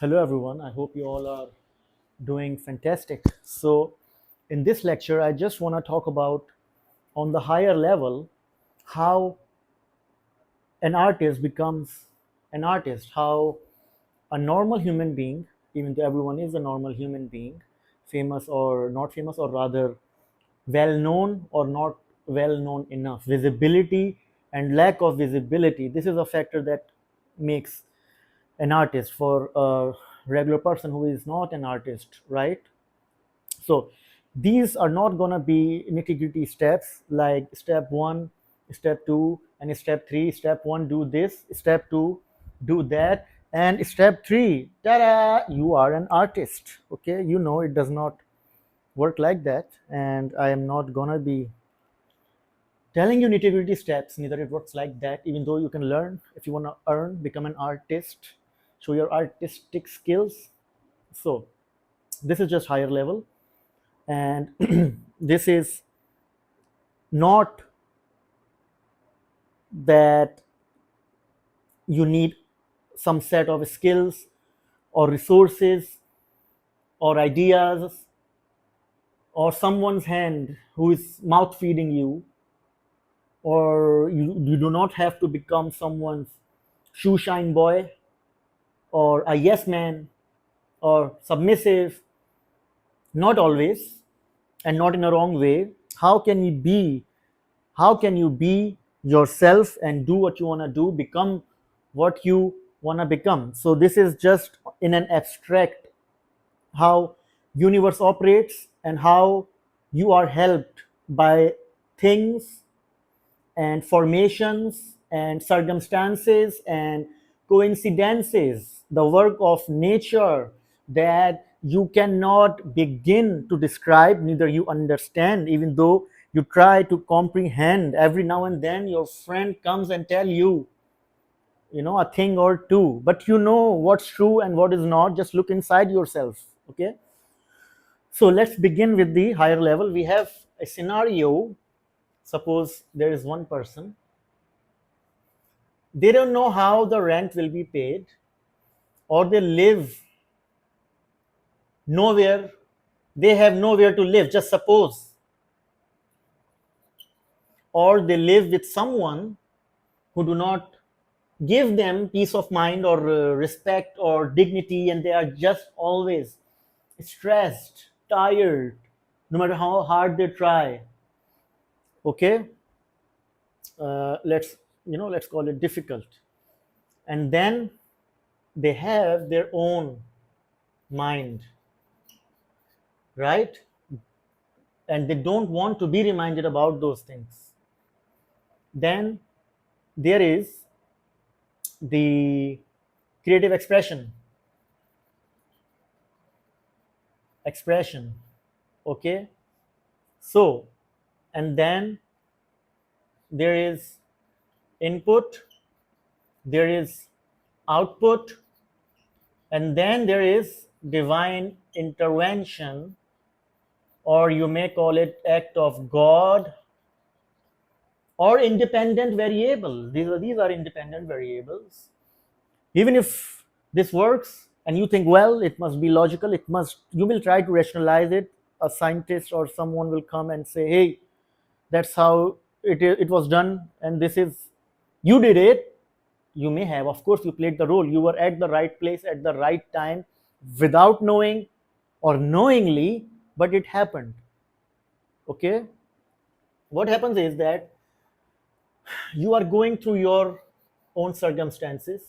Hello, everyone. I hope you all are doing fantastic. So, in this lecture, I just want to talk about on the higher level how an artist becomes an artist, how a normal human being, even though everyone is a normal human being, famous or not famous, or rather well known or not well known enough, visibility and lack of visibility, this is a factor that makes an artist for a regular person who is not an artist, right? So these are not going to be nitty gritty steps like step one, step two, and step three. Step one, do this, step two, do that, and step three, ta-da, you are an artist. Okay, you know it does not work like that, and I am not going to be telling you nitty gritty steps, neither it works like that, even though you can learn if you want to earn, become an artist, show your artistic skills. So this is just higher level, and this is not that you need some set of skills or resources or ideas or someone's hand who is mouth feeding you, or you do not have to become someone's shoe shine boy or a yes man or submissive. Not always, and not in a wrong way. How can you be yourself and do what you want to do, become what you want to become? So this is just in an abstract how universe operates and how you are helped by things and formations and circumstances and coincidences, the work of nature that you cannot begin to describe, neither you understand, even though you try to comprehend. Every now and then your friend comes and tell you, a thing or two, but you know what's true and what is not. Just look inside yourself. Okay, so let's begin with the higher level. We have a scenario. Suppose there is one person, they don't know how the rent will be paid, or they live nowhere, they have nowhere to live, just suppose, or they live with someone who do not give them peace of mind or respect or dignity, and they are just always stressed, tired, no matter how hard they try. Okay, let's call it difficult. And then they have their own mind, right? And they don't want to be reminded about those things. Then there is the creative expression. Okay, so, and then there is input, there is output, and then there is divine intervention, or you may call it act of God, or independent variable. These are independent variables. Even if this works and you think, well, it must be logical, you will try to rationalize it. A scientist or someone will come and say, hey, that's how it was done, and this is, you did it. You may have, of course, you played the role, you were at the right place at the right time, without knowing or knowingly, but it happened. Okay, what happens is that you are going through your own circumstances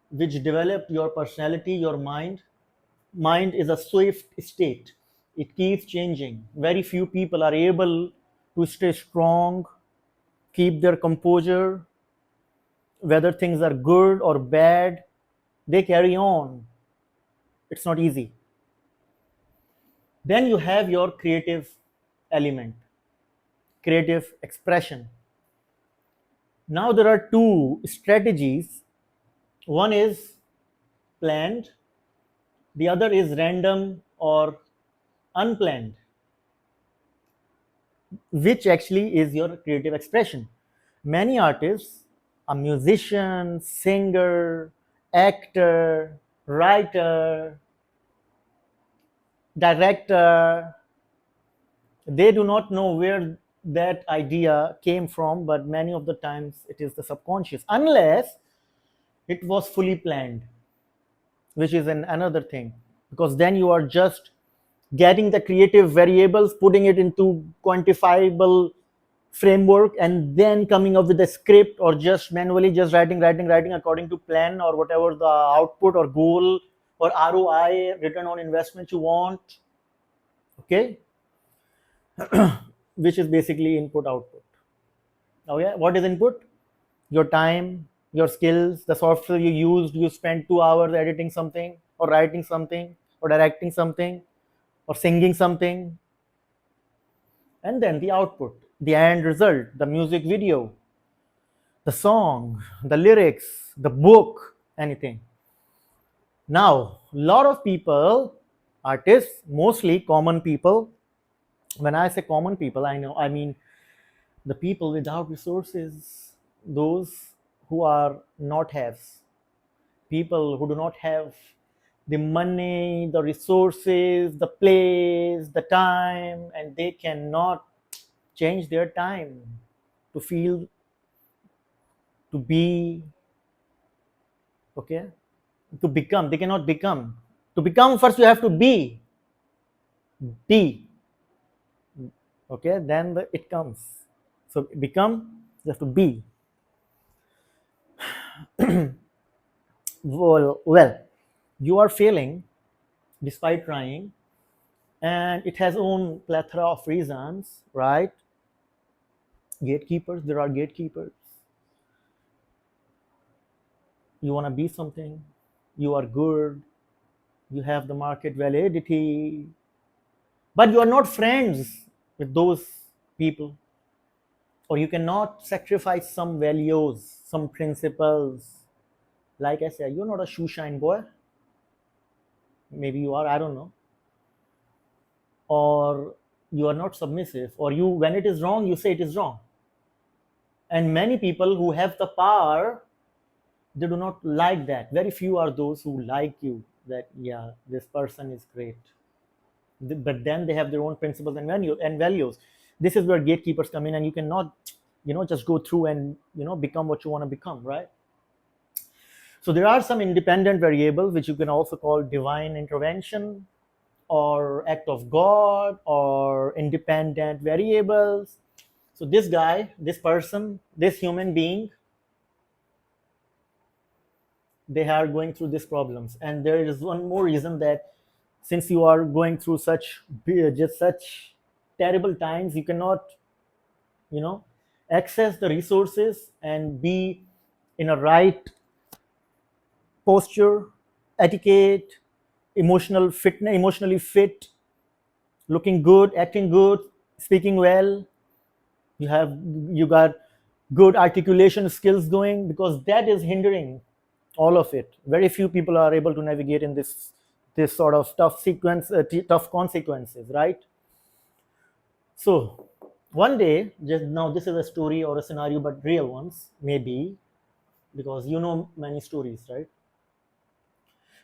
which develop your personality, your mind. Mind is a swift state, it keeps changing. Very few people are able to stay strong, keep their composure, whether things are good or bad, they carry on. It's not easy. Then you have your creative element, creative expression. Now there are two strategies. One is planned, the other is random or unplanned. Which actually is your creative expression? Many artists, a musician, singer, actor, writer, director, they do not know where that idea came from, but many of the times it is the subconscious, unless it was fully planned, which is another thing, because then you are just getting the creative variables, putting it into quantifiable framework, and then coming up with a script, or just manually just writing according to plan, or whatever the output or goal or ROI, return on investment, you want. Okay, which is basically input output. Oh yeah, what is input? Your time, your skills, the software you used. You spent 2 hours editing something, or writing something, or directing something, or singing something. And then the output, the end result, the music video, the song, the lyrics, the book, anything. Now, a lot of people, artists, mostly common people. When I say common people, I mean the people without resources, those who are not haves, people who do not have the money, the resources, the place, the time, and they cannot change their time to feel, to be, okay, to become. They cannot become. To become, first you have to be, okay, then it comes. So become, you have to be. Well, you are failing despite trying, and it has own plethora of reasons, right? Gatekeepers, there are gatekeepers. You want to be something, you are good, you have the market validity, but you are not friends with those people, or you cannot sacrifice some values, some principles. Like I said, you're not a shoe shine boy. Maybe you are, I don't know. Or you are not submissive, or you, when it is wrong, you say it is wrong. And many people who have the power, they do not like that. Very few are those who like you, that yeah, this person is great. But then they have their own principles and values. This is where gatekeepers come in, and you cannot, just go through and become what you want to become, right? So there are some independent variables which you can also call divine intervention, or act of God, or independent variables. So this guy, this person, this human being, they are going through these problems. And there is one more reason, that since you are going through just such terrible times, you cannot, you know access the resources and be in a right posture, etiquette, emotionally fit, looking good, acting good, speaking well. You got good articulation skills going, because that is hindering all of it. Very few people are able to navigate in this sort of tough consequences, right? So one day, just now, this is a story or a scenario, but real ones, maybe, because many stories, right?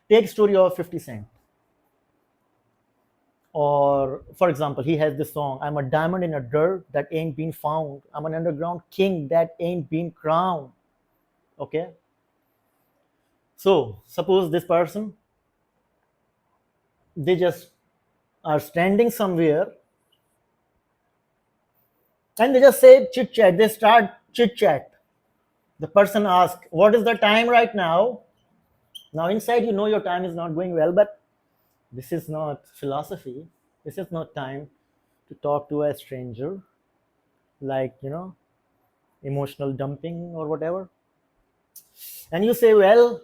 Take story of 50 Cent. Or for example, he has this song, I'm a diamond in a dirt that ain't been found, I'm an underground king that ain't been crowned. Okay, so suppose this person, they just are standing somewhere, and they just say chit chat, they start chit chat. The person asks, what is the time right now? Now inside, your time is not going well, but this is not philosophy. This is not time to talk to a stranger, like, emotional dumping or whatever. And you say, well,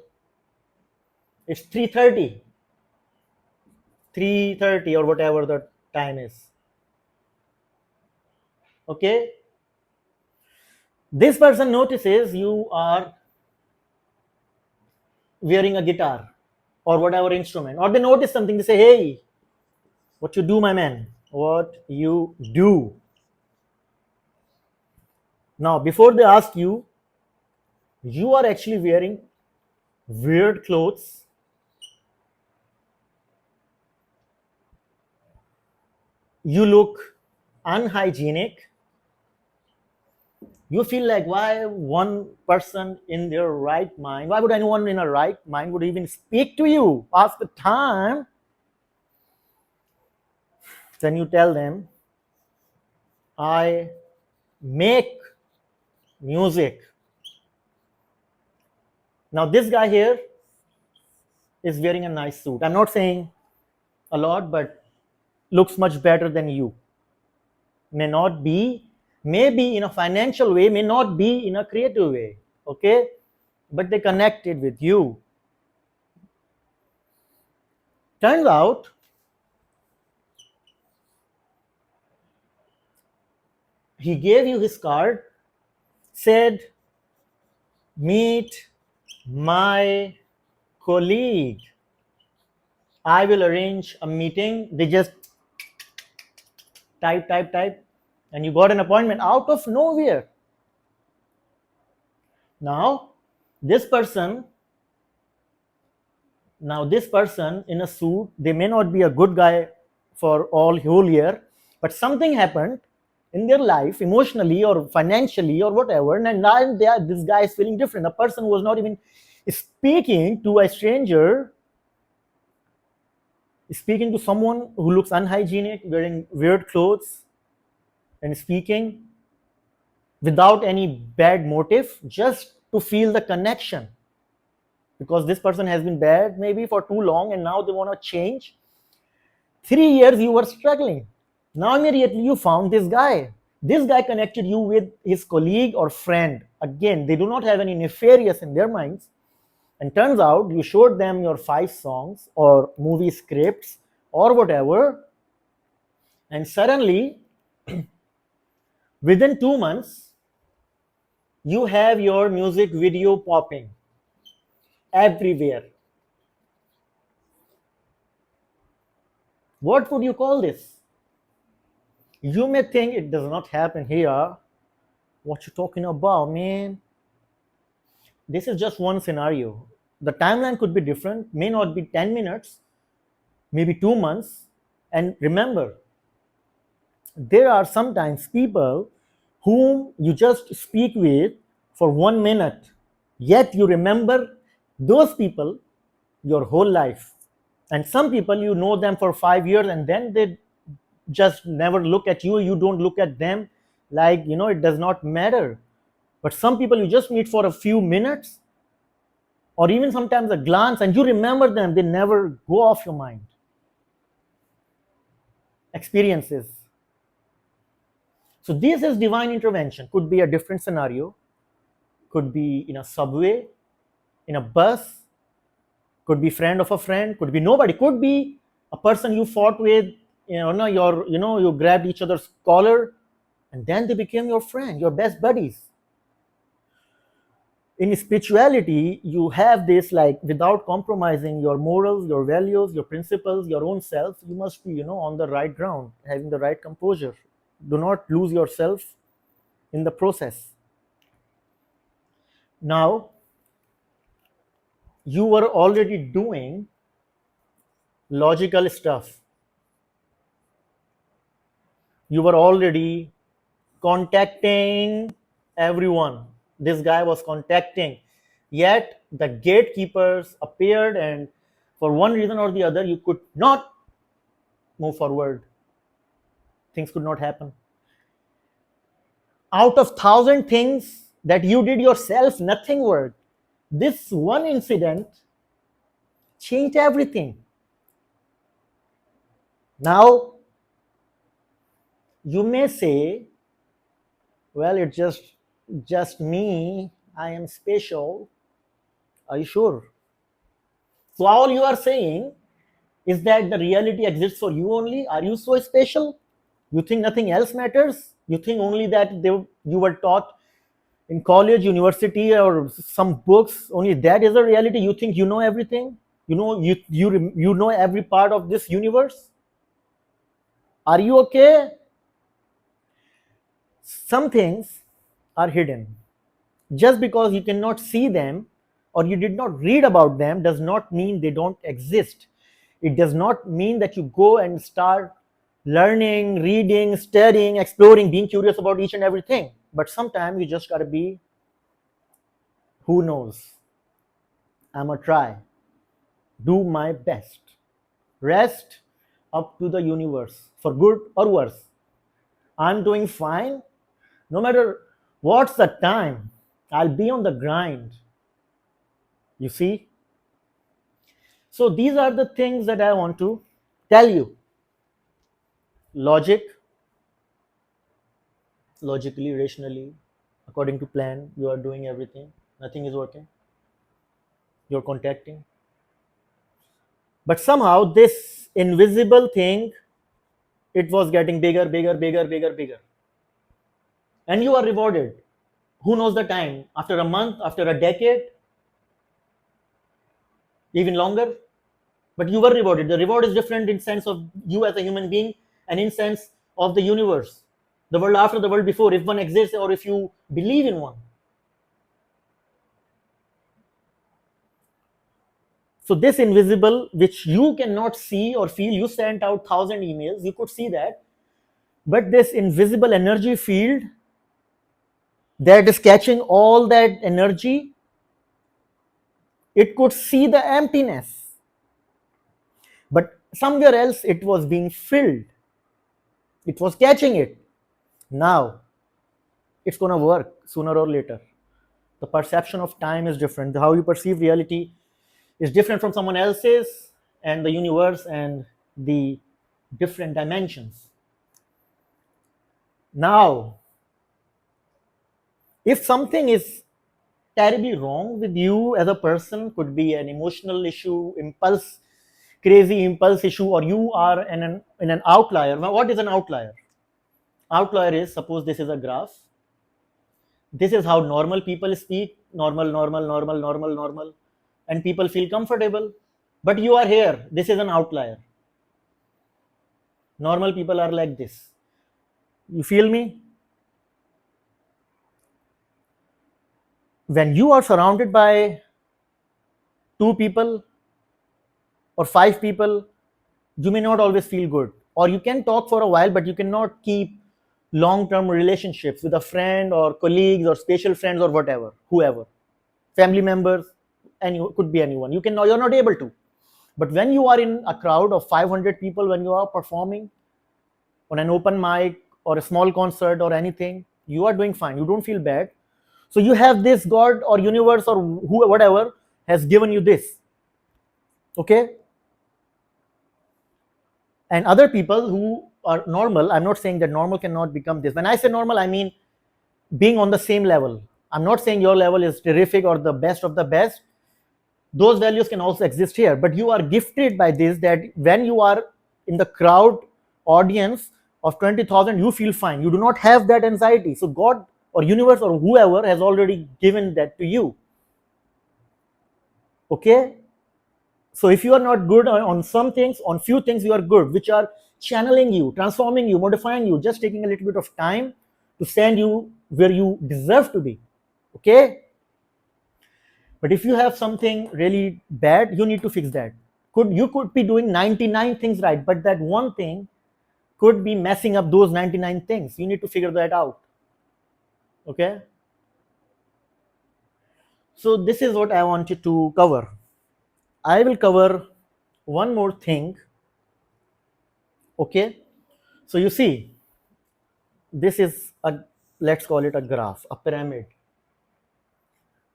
it's 3:30 or whatever the time is. Okay, this person notices you are wearing a guitar or whatever instrument, or they notice something, they say, hey, what you do, my man, what you do. Now before they ask you, you are actually wearing weird clothes, you look unhygienic, you feel like, why one person in their right mind, why would anyone in a right mind would even speak to you past the time? Then you tell them, I make music. Now this guy here is wearing a nice suit. I'm not saying a lot, but looks much better than you. May not be, maybe in a financial way, may not be in a creative way. Okay, but they connected with you. Turns out he gave you his card, said, meet my colleague. I will arrange a meeting. They just type, and you got an appointment out of nowhere. Now, this person, in a suit, they may not be a good guy for all whole year, but something happened in their life, emotionally or financially or whatever, and now this guy is feeling different. A person who was not even speaking to a stranger, speaking to someone who looks unhygienic, wearing weird clothes, and speaking without any bad motive, just to feel the connection. Because this person has been bad maybe for too long and now they want to change. 3 years you were struggling. Now immediately you found this guy. This guy connected you with his colleague or friend. Again, they do not have any nefarious in their minds. And turns out you showed them your 5 songs or movie scripts or whatever. And suddenly, within 2 months, you have your music video popping everywhere. What would you call this? You may think it does not happen here. What you talking about, man? This is just one scenario. The timeline could be different, may not be 10 minutes, maybe 2 months. And remember, there are sometimes people whom you just speak with for 1 minute, yet you remember those people your whole life. And some people you know them for 5 years and then they just never look at you, you don't look at them, like, it does not matter. But some people you just meet for a few minutes or even sometimes a glance and you remember them, they never go off your mind. Experiences. So this is divine intervention. Could be a different scenario, could be in a subway, in a bus, could be friend of a friend, could be nobody, could be a person you fought with, you grabbed each other's collar and then they became your friend, your best buddies. In spirituality, you have this, like, without compromising your morals, your values, your principles, your own self, you must be, on the right ground, having the right composure. Do not lose yourself in the process. Now, you were already doing logical stuff. You were already contacting everyone. This guy was contacting. Yet the gatekeepers appeared, and for one reason or the other, you could not move forward. Things could not happen. Out of 1,000 things that you did yourself, nothing worked. This one incident changed everything. Now, you may say, well, it's just me, I am special. Are you sure? So all you are saying is that the reality exists for you only? Are you so special? You think nothing else matters? You think only that you were taught in college, university, or some books, only that is the reality? You think you know everything? You know every part of this universe? Are you okay? Some things are hidden. Just because you cannot see them or you did not read about them does not mean they don't exist. It does not mean that you go and start learning, reading, studying, exploring, being curious about each and everything. But sometimes you just gotta be, who knows? I'm gonna try, do my best. Rest up to the universe, for good or worse. I'm doing fine. No matter what's the time, I'll be on the grind. You see? So these are the things that I want to tell you. Logic, logically, rationally, according to plan, you are doing everything. Nothing is working. You're contacting. But somehow this invisible thing, it was getting bigger, bigger, bigger, bigger, bigger. And you are rewarded. Who knows the time? After a month, after a decade, even longer. But you were rewarded. The reward is different in sense of you as a human being and in sense of the universe, the world after, the world before, if one exists or if you believe in one. So this invisible, which you cannot see or feel, you sent out 1,000 emails, you could see that, but this invisible energy field that is catching all that energy, it could see the emptiness, but somewhere else it was being filled. It was catching it. Now it's going to work sooner or later. The perception of time is different. How you perceive reality is different from someone else's, and the universe and the different dimensions. Now, if something is terribly wrong with you as a person, could be an emotional issue, impulse, crazy impulse issue, or you are in an outlier. Now, what is an outlier? Outlier is, suppose this is a graph. This is how normal people speak, normal, normal, normal, normal, normal, and people feel comfortable. But you are here. This is an outlier. Normal people are like this. You feel me? When you are surrounded by two people or five people, you may not always feel good. Or you can talk for a while, but you cannot keep long term relationships with a friend or colleagues or special friends or whatever, whoever, family members, and you could be anyone. You're not able to. But when you are in a crowd of 500 people, when you are performing on an open mic or a small concert or anything, you are doing fine. You don't feel bad. So you have this God or universe or who, whatever, has given you this. Okay? And other people who are normal, I'm not saying that normal cannot become this. When I say normal, I mean being on the same level. I'm not saying your level is terrific or the best of the best. Those values can also exist here, but you are gifted by this, that when you are in the crowd audience of 20,000, you feel fine. You do not have that anxiety. So God or universe or whoever has already given that to you. Okay? So if you are not good on some things, on few things you are good, which are channeling you, transforming you, modifying you, just taking a little bit of time to send you where you deserve to be. Okay? But if you have something really bad, you need to fix that. You could be doing 99 things right, but that one thing could be messing up those 99 things. You need to figure that out. Okay? So this is what I wanted to cover. I will cover one more thing. Okay? So you see, this is a, let's call it a graph, a pyramid.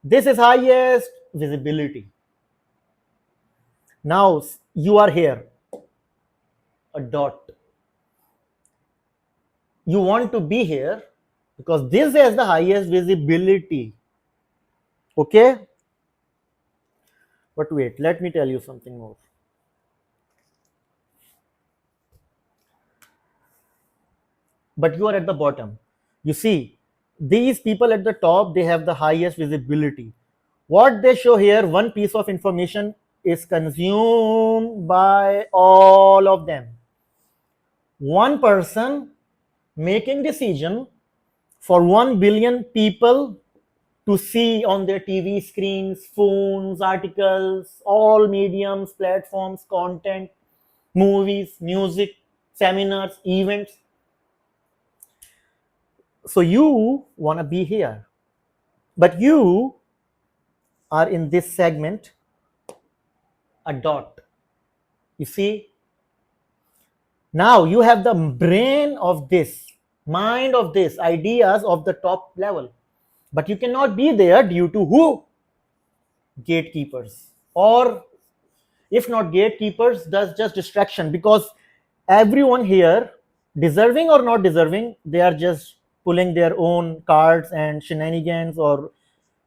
This is highest visibility. Now you are here, a dot. You want to be here because this has the highest visibility. Okay? But wait, let me tell you something more. But you are at the bottom. You see, these people at the top, they have the highest visibility. What they show here, one piece of information is consumed by all of them. One person making decision for 1 billion people to see on their TV screens, phones, articles, all mediums, platforms, content, movies, music, seminars, events. So you want to be here, but you are in this segment, a dot. You see, now you have the brain of this, mind of this, ideas of the top level, but you cannot be there due to who? Gatekeepers, or if not gatekeepers, that's just distraction, because everyone here, deserving or not deserving, they are just pulling their own cards and shenanigans, or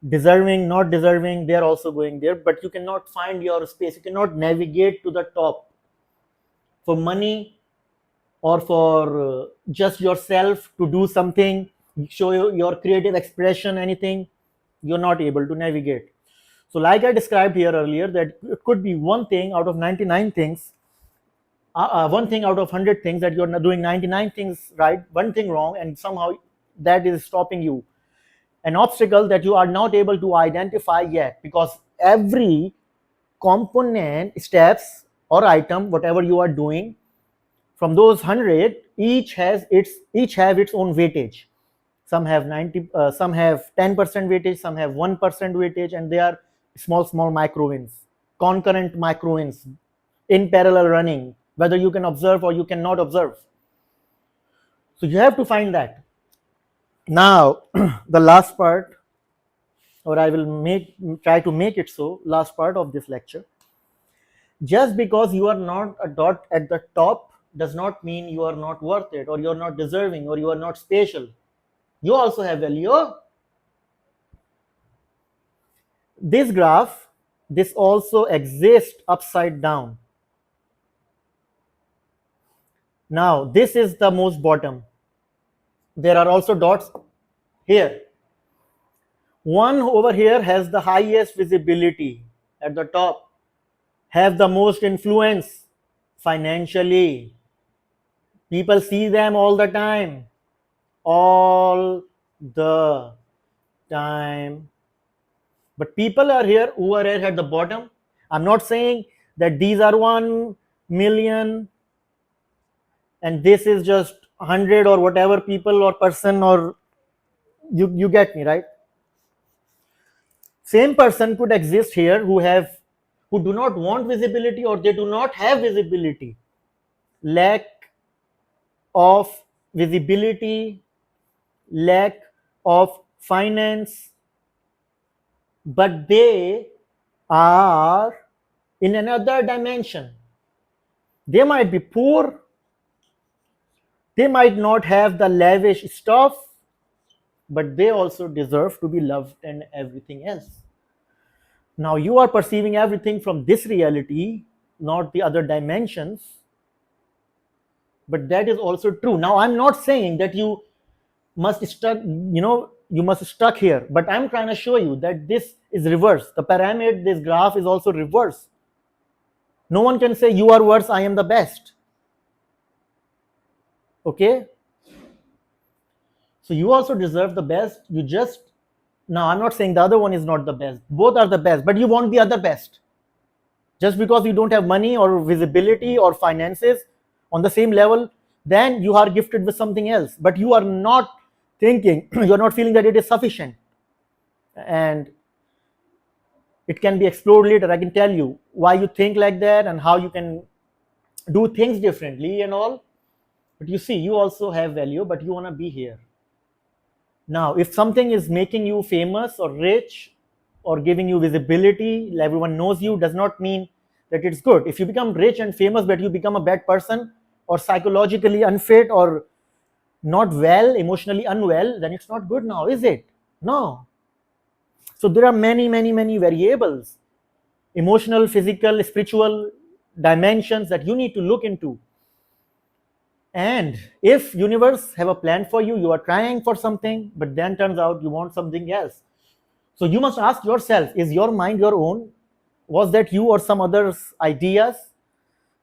deserving, not deserving, they are also going there, but you cannot find your space, you cannot navigate to the top for money, or for just yourself to do something, show your creative expression, anything, you're not able to navigate. So like I described here earlier, that it could be one thing out of 99 things, one thing out of 100 things, that you're not doing 99 things right, one thing wrong, and somehow that is stopping you, an obstacle that you are not able to identify yet, because every component, steps, or item, whatever you are doing, from those 100, each have its own weightage. Some have 90, some have 10% weightage, some have 1% weightage, and they are small micro wins, concurrent micro wins, in parallel running, whether you can observe or you cannot observe. So you have to find that. Now the last part, or I will try to make it so, last part of this lecture. Just because you are not a dot at the top does not mean you are not worth it, or you are not deserving, or you are not special. You also have value. This graph, this also exists upside down. Now this is the most bottom. There are also dots here. One over here has the highest visibility at the top, have the most influence financially. People see them all the time. All the time. But people are here who are here at the bottom. I'm not saying that these are 1 million and this is just 100 or whatever people or person, or you get me, right? Same person could exist here who do not want visibility, or they do not have visibility, lack of visibility, lack of finance, but they are in another dimension. They might be poor, they might not have the lavish stuff, but they also deserve to be loved and everything else. Now you are perceiving everything from this reality, not the other dimensions, but that is also true. Now I'm not saying that you must you must stuck here, but I'm trying to show you that this is reverse. The pyramid, this graph is also reverse. No one can say you are worse, I am the best. Okay, so you also deserve the best. You just, now I'm not saying the other one is not the best, both are the best, but you want the other best. Just because you don't have money or visibility or finances on the same level, then you are gifted with something else, but you are not thinking, you're not feeling that it is sufficient. And it can be explored later. I can tell you why you think like that and how you can do things differently and all. But you see, you also have value, but you want to be here. Now, if something is making you famous or rich or giving you visibility, everyone knows you, does not mean that it's good. If you become rich and famous, but you become a bad person or psychologically unfit or not well, emotionally unwell, then it's not good now, is it? No. So there are many variables, emotional, physical, spiritual dimensions that you need to look into. And if universe have a plan for you, you are trying for something, but then turns out you want something else. So you must ask yourself, is your mind your own? Was that you or some others' ideas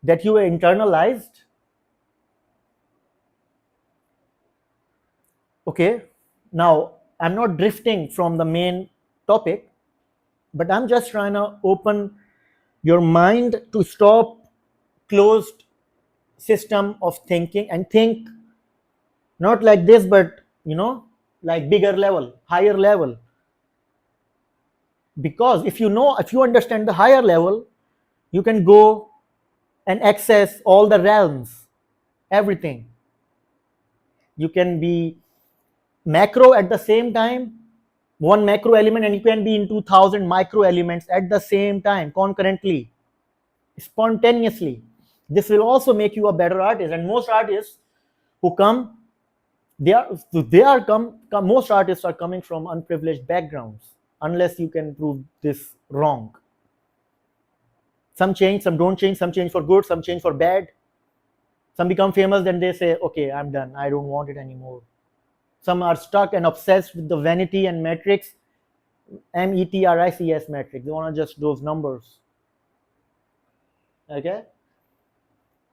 that you internalized? Okay, now I'm not drifting from the main topic, but I'm just trying to open your mind to stop closed system of thinking and think not like this, but like bigger level, higher level. Because if you understand the higher level, you can go and access all the realms, everything. You can be macro at the same time, one macro element, and you can be in 2000 micro elements at the same time, concurrently, spontaneously. This will also make you a better artist. And most artists who come, most artists are coming from unprivileged backgrounds, unless you can prove this wrong. Some change, some don't change, some change for good, some change for bad. Some become famous, then they say, okay, I'm done, I don't want it anymore. Some are stuck and obsessed with the vanity and metrics, metrics metrics. They want to just those numbers. Okay,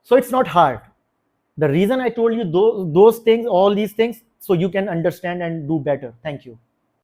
so it's not hard. The reason I told you those things, all these things, so you can understand and do better. Thank you.